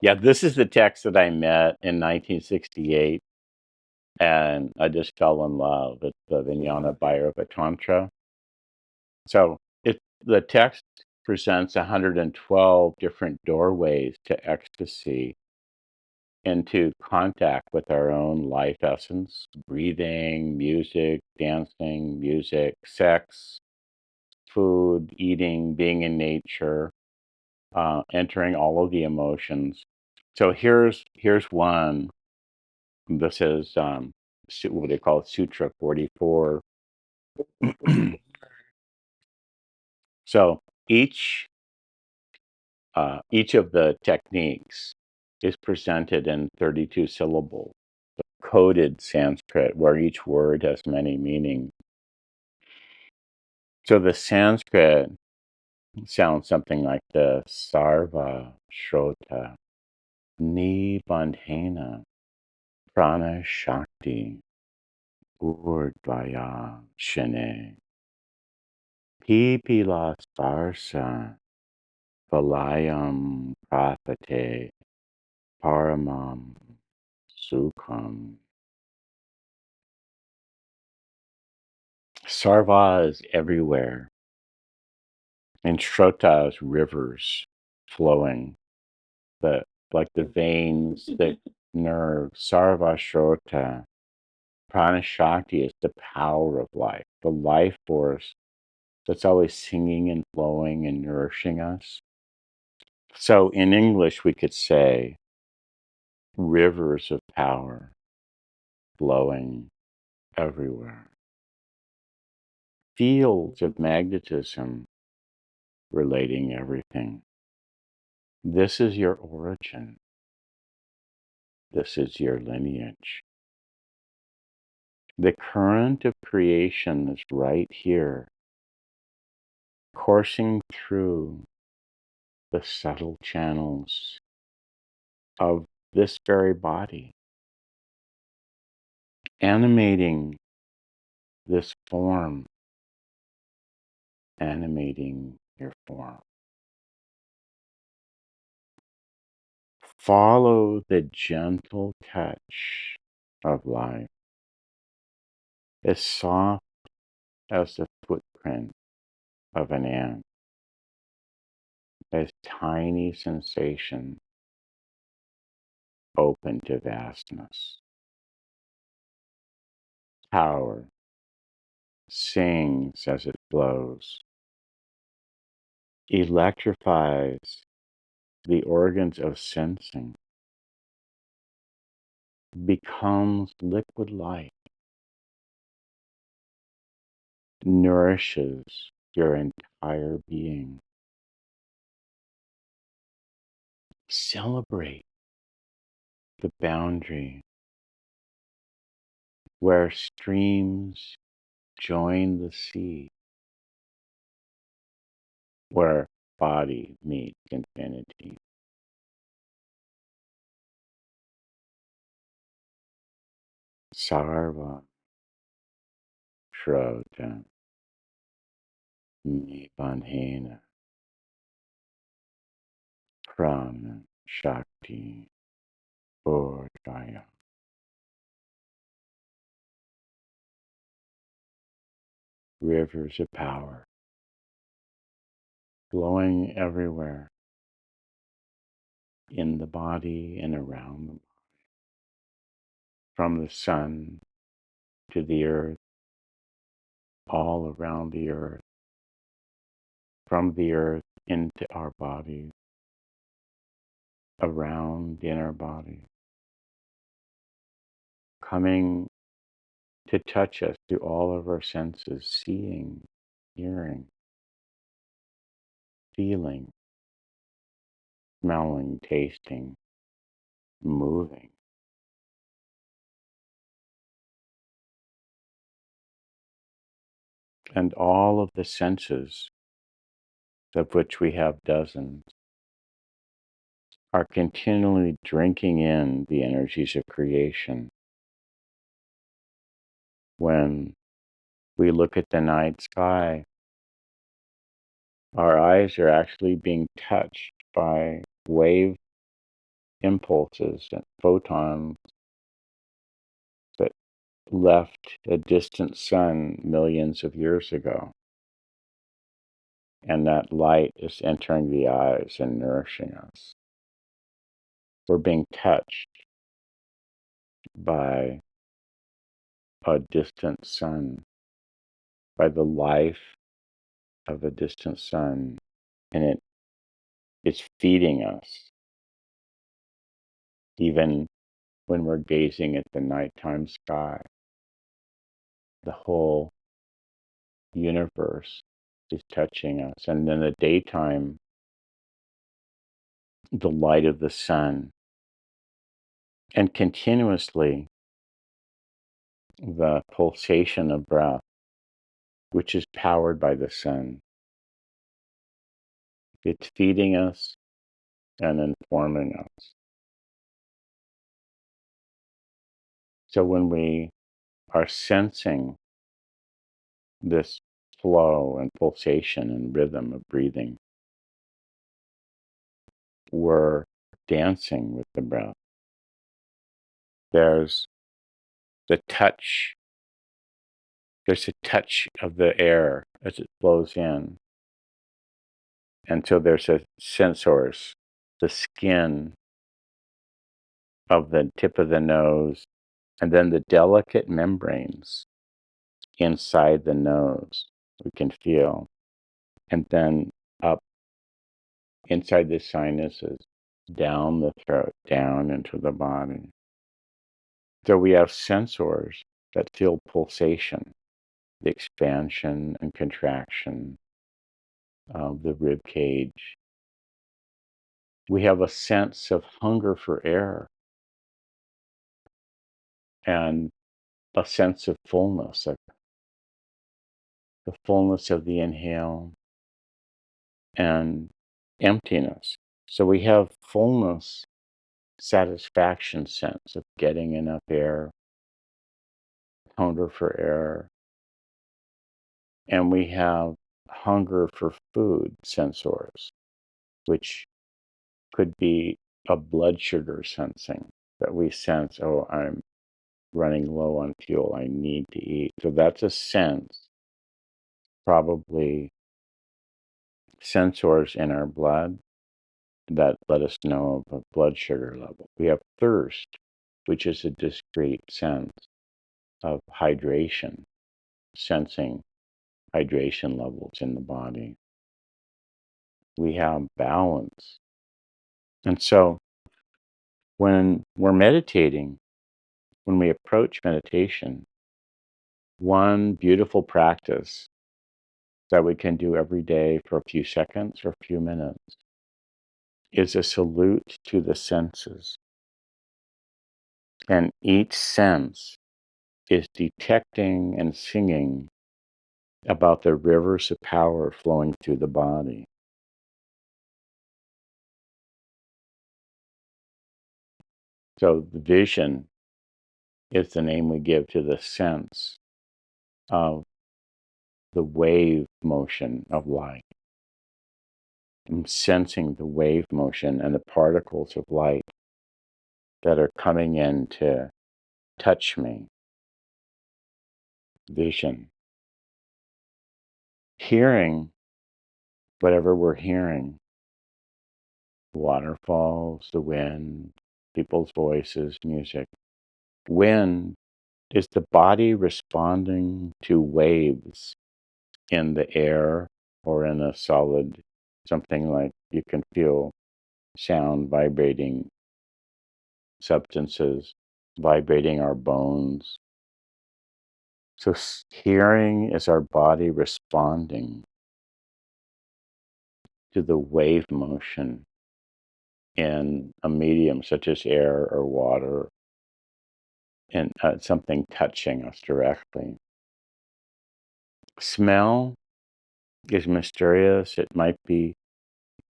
Yeah, this is the text that I met in 1968, and I just fell in love. It's the Vijnana Bhairava Tantra. So the text presents 112 different doorways to ecstasy, into contact with our own life essence, breathing, music, dancing, music, sex, food, eating, being in nature, entering all of the emotions. So here's one. This is what they call Sutra 44. So each of the techniques is presented in 32 syllables, coded Sanskrit, where each word has many meanings. So the Sanskrit sounds something like this: Sarva Shrota Nibandhena Prana Shakti Urdvaya Shane Pipila Sparsa Valayam Prapate Paramam Sukham. Sarva is everywhere, and Shrota is rivers flowing, the like the veins, the nerves. Sarva Shrota. Prana Shakti is the power of life, the life force that's always singing and flowing and nourishing us. So in English, we could say rivers of power flowing everywhere, fields of magnetism relating everything. This is your origin. This is your lineage. The current of creation is right here, coursing through the subtle channels of this very body, animating this form, animating your form. Follow the gentle touch of life, as soft as the footprint of an ant, as tiny sensation open to vastness. Power sings as it flows, electrifies the organs of sensing, becomes liquid light, nourishes your entire being. Celebrate the boundary where streams join the sea, where body meets infinity. Sarva Shrota Nibandhena Prana Shakti Urdhvaya. Rivers of power flowing everywhere, in the body and around them, from the sun to the earth, all around the earth, from the earth into our bodies, around in our bodies, coming to touch us through all of our senses, seeing, hearing, feeling, smelling, tasting, moving. And all of the senses, of which we have dozens, are continually drinking in the energies of creation. When we look at the night sky, our eyes are actually being touched by wave impulses and photons that left a distant sun millions of years ago. And that light is entering the eyes and nourishing us. We're being touched by a distant sun, by the life of a distant sun, and it's feeding us, even when we're gazing at the nighttime sky. The whole universe is touching us. And in the daytime, the light of the sun, and continuously the pulsation of breath, which is powered by the sun. It's feeding us and informing us. So when we are sensing this flow and pulsation and rhythm of breathing, we're dancing with the breath. There's the touch. There's a touch of the air as it flows in. And so there's a sensors, the skin of the tip of the nose, and then the delicate membranes inside the nose we can feel, and then up inside the sinuses, down the throat, down into the body. So we have sensors that feel pulsation, the expansion and contraction of the rib cage. We have a sense of hunger for air and a sense of fullness, of the fullness of the inhale and emptiness. So we have fullness, satisfaction sense of getting enough air, hunger for air, and we have hunger for food sensors, which could be a blood sugar sensing that we sense, oh, I'm running low on fuel, I need to eat. So that's a sense, probably sensors in our blood that let us know of a blood sugar level. We have thirst, which is a discrete sense of hydration, sensing hydration levels in the body. We have balance. And so when we're meditating, when we approach meditation, one beautiful practice that we can do every day for a few seconds or a few minutes is a salute to the senses. And each sense is detecting and singing about the rivers of power flowing through the body. So the vision is the name we give to the sense of the wave motion of light. I'm sensing the wave motion and the particles of light that are coming in to touch me. Vision. Hearing whatever we're hearing, waterfalls, the wind, people's voices, music. Wind is the body responding to waves in the air or in a solid, something like you can feel sound vibrating substances, vibrating our bones. So hearing is our body responding to the wave motion in a medium such as air or water, and something touching us directly. Smell is mysterious. It might be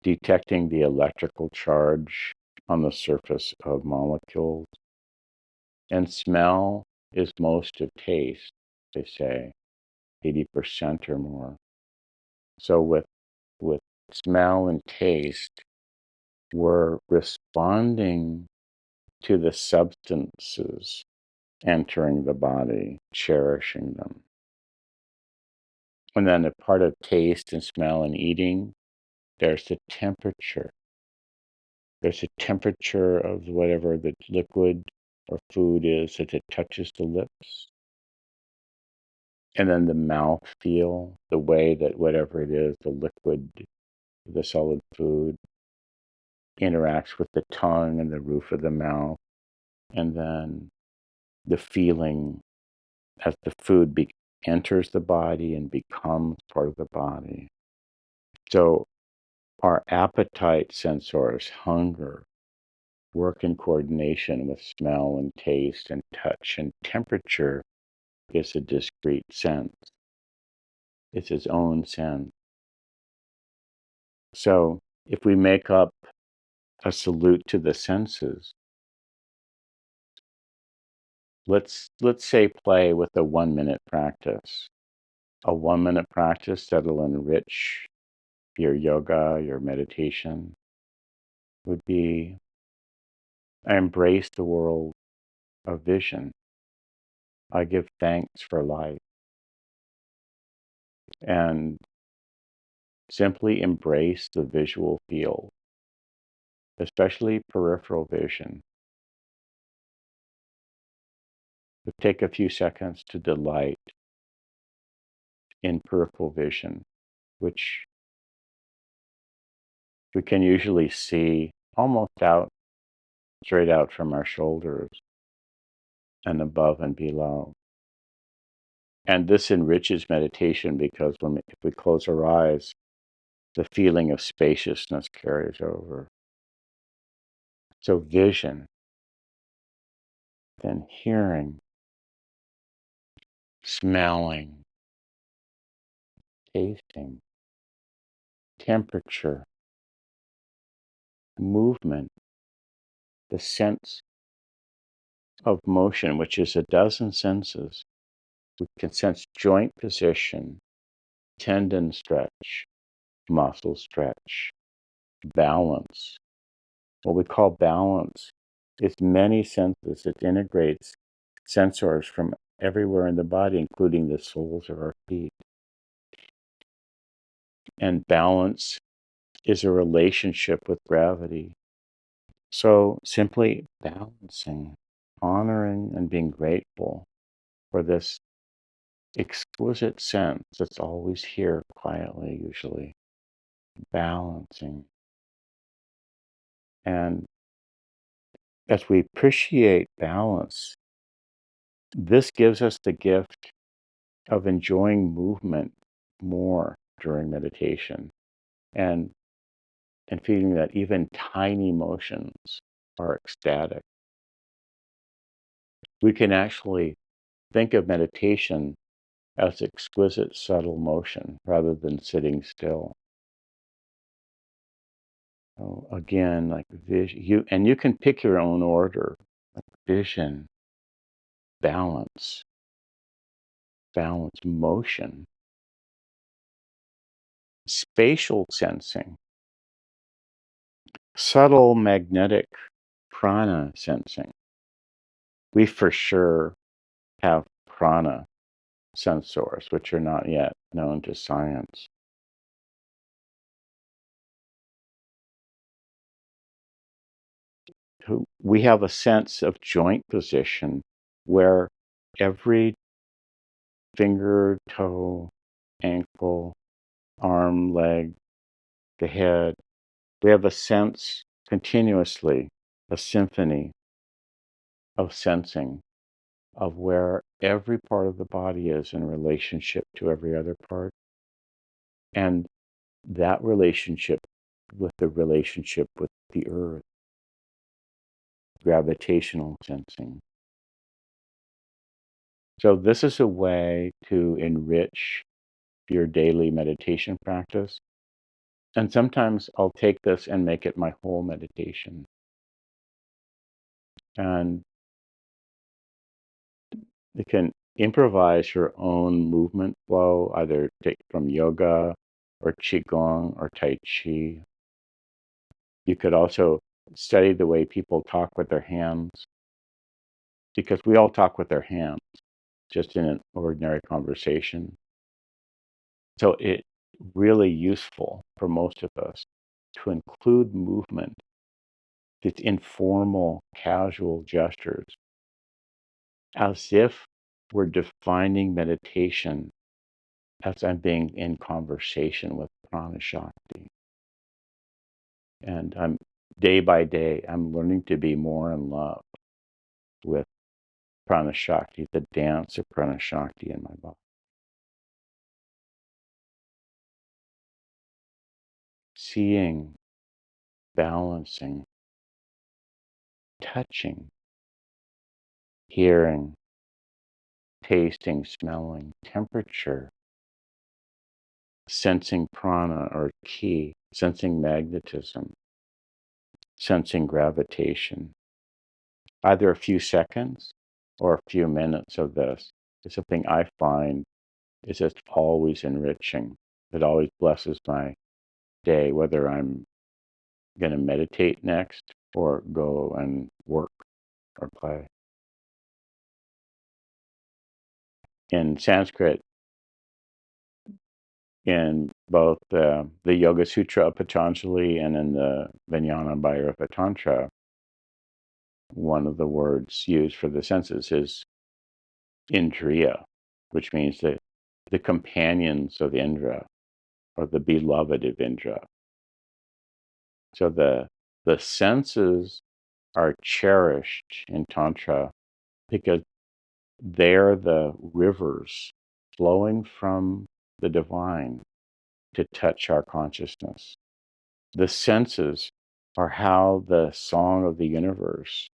detecting the electrical charge on the surface of molecules. And smell is most of taste, they say, 80% or more. So with smell and taste, we're responding to the substances entering the body, cherishing them. And then a part of taste and smell and eating, there's the temperature. There's a temperature of whatever the liquid or food is as it touches the lips. And then the mouth feel, the way that whatever it is, the liquid, the solid food, interacts with the tongue and the roof of the mouth. And then the feeling as the food enters the body and becomes part of the body. So our appetite sensors, hunger, work in coordination with smell and taste and touch, and temperature is a discrete sense. It's its own sense. So if we make up a salute to the senses, let's say play with a 1-minute practice. A 1-minute practice that'll enrich your yoga, your meditation, would be I embrace the world of vision. I give thanks for life. And simply embrace the visual field, especially peripheral vision. But take a few seconds to delight in peripheral vision, which we can usually see almost straight out from our shoulders and above and below. And this enriches meditation because if we close our eyes, the feeling of spaciousness carries over. So vision, then hearing, smelling, tasting, temperature, movement, the sense of motion, which is a dozen senses. We can sense joint position, tendon stretch, muscle stretch, balance. What we call balance is many senses. It integrates sensors from everywhere in the body, including the soles of our feet. And balance is a relationship with gravity. So simply balancing, honoring, and being grateful for this exquisite sense that's always here quietly, usually, balancing. And as we appreciate balance, this gives us the gift of enjoying movement more during meditation and feeling that even tiny motions are ecstatic. We can actually think of meditation as exquisite, subtle motion rather than sitting still. So again, like vision, you can pick your own order: like vision, balance, motion, spatial sensing, subtle magnetic prana sensing. We for sure have prana sensors, which are not yet known to science. We have a sense of joint position where every finger, toe, ankle, arm, leg, the head, we have a sense continuously, a symphony of sensing of where every part of the body is in relationship to every other part. And that relationship with the earth, gravitational sensing. So this is a way to enrich your daily meditation practice. And sometimes I'll take this and make it my whole meditation. And you can improvise your own movement flow, either take from yoga or qigong or tai chi. You could also study the way people talk with their hands, because we all talk with our hands just in an ordinary conversation. So it's really useful for most of us to include movement, these informal, casual gestures, as if we're defining meditation as I'm being in conversation with prana shakti. And I'm day by day, I'm learning to be more in love with prana shakti, the dance of prana shakti in my body. Seeing, balancing, touching, hearing, tasting, smelling, temperature, sensing prana or ki, sensing magnetism, sensing gravitation. Either a few seconds or a few minutes of this is something I find is just always enriching. It always blesses my day, whether I'm going to meditate next or go and work or play. In Sanskrit, in both the Yoga Sutra of Patanjali and in the Vijnana Bhairava Tantra, one of the words used for the senses is indriya, which means that the companions of Indra or the beloved of Indra. So the senses are cherished in Tantra because they're the rivers flowing from the divine to touch our consciousness. The senses are how the song of the universe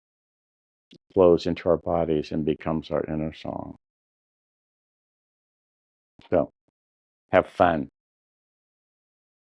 flows into our bodies and becomes our inner song. So have fun.